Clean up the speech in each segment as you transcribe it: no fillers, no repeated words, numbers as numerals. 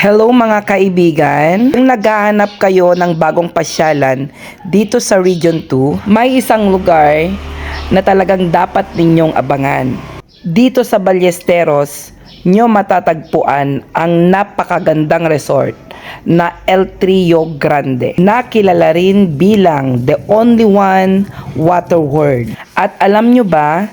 Hello mga kaibigan, kung naghahanap kayo ng bagong pasyalan dito sa Region 2, may isang lugar na talagang dapat ninyong abangan. Dito sa Ballesteros, nyo matatagpuan ang napakagandang resort na El Trio Grande, na kilala rin bilang the only one water world. At alam nyo ba,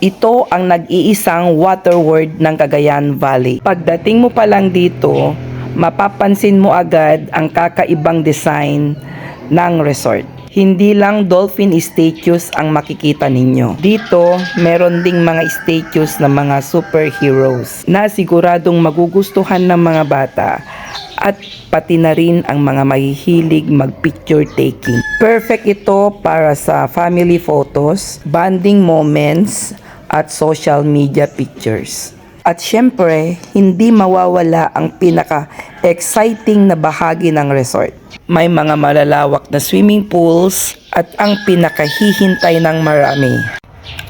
ito ang nag-iisang water world ng Cagayan Valley. Pagdating mo pa lang dito, mapapansin mo agad ang kakaibang design ng resort. Hindi lang dolphin statues ang makikita ninyo. Dito, meron ding mga statues ng mga superheroes na siguradong magugustuhan ng mga bata at pati na rin ang mga mahihilig mag-picture taking. Perfect ito para sa family photos, bonding moments, at social media pictures. At syempre, hindi mawawala ang pinaka-exciting na bahagi ng resort. May mga malalawak na swimming pools at ang pinakahihintay ng marami,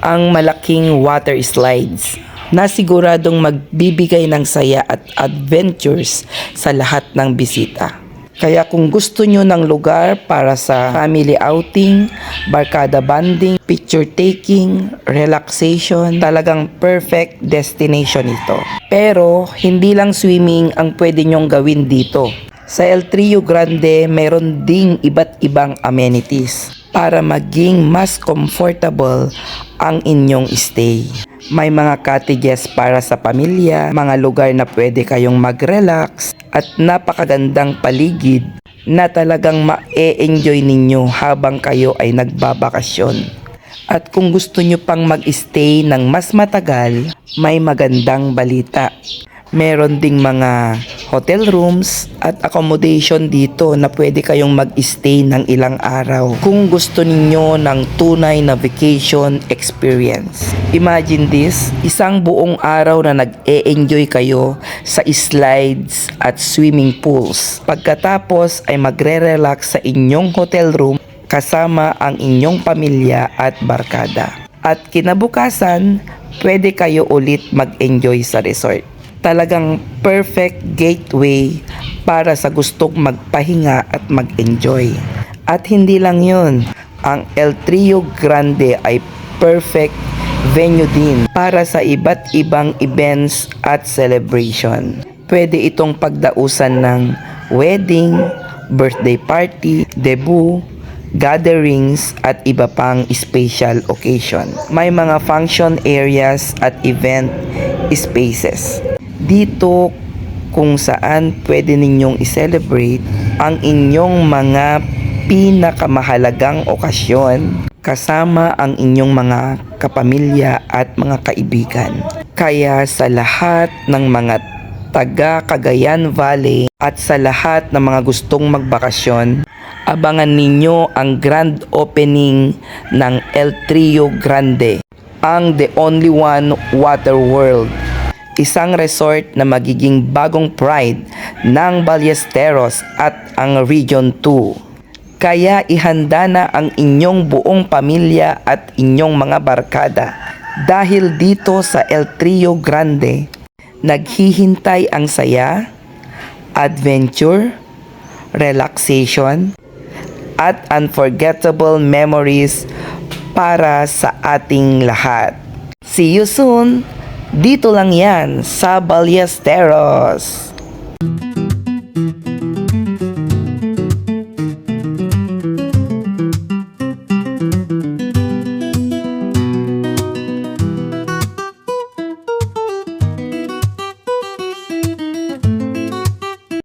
ang malaking water slides na siguradong magbibigay ng saya at adventures sa lahat ng bisita. Kaya kung gusto nyo ng lugar para sa family outing, barkada bonding, picture taking, relaxation, talagang perfect destination ito. Pero hindi lang swimming ang pwede nyong gawin dito. Sa El Trio Grande, mayroon ding iba't ibang amenities para maging mas comfortable ang inyong stay. May mga cottages para sa pamilya, mga lugar na pwede kayong mag-relax, at napakagandang paligid na talagang ma-e-enjoy ninyo habang kayo ay nagbabakasyon. At kung gusto nyo pang mag-stay ng mas matagal, may magandang balita. Meron ding mga hotel rooms at accommodation dito na pwede kayong mag-stay ng ilang araw kung gusto ninyo ng tunay na vacation experience. Imagine this, isang buong araw na nag-e-enjoy kayo sa slides at swimming pools. Pagkatapos ay magre-relax sa inyong hotel room kasama ang inyong pamilya at barkada. At kinabukasan, pwede kayo ulit mag-enjoy sa resort. Talagang perfect gateway para sa gustong magpahinga at mag-enjoy. At hindi lang yun, ang El Trio Grande ay perfect venue din para sa iba't ibang events at celebration. Pwede itong pagdausan ng wedding, birthday party, debut, gatherings at iba pang special occasion. May mga function areas at event spaces dito kung saan pwede ninyong i-celebrate ang inyong mga pinakamahalagang okasyon kasama ang inyong mga kapamilya at mga kaibigan. Kaya sa lahat ng mga taga Cagayan Valley at sa lahat ng mga gustong magbakasyon, abangan ninyo ang grand opening ng El Trio Grande, ang the only one water world. Isang resort na magiging bagong pride ng Ballesteros at ang Region 2. Kaya ihanda na ang inyong buong pamilya at inyong mga barkada dahil dito sa El Trio Grande, naghihintay ang saya, adventure, relaxation, at unforgettable memories para sa ating lahat. See you soon! Dito lang yan sa Ballesteros.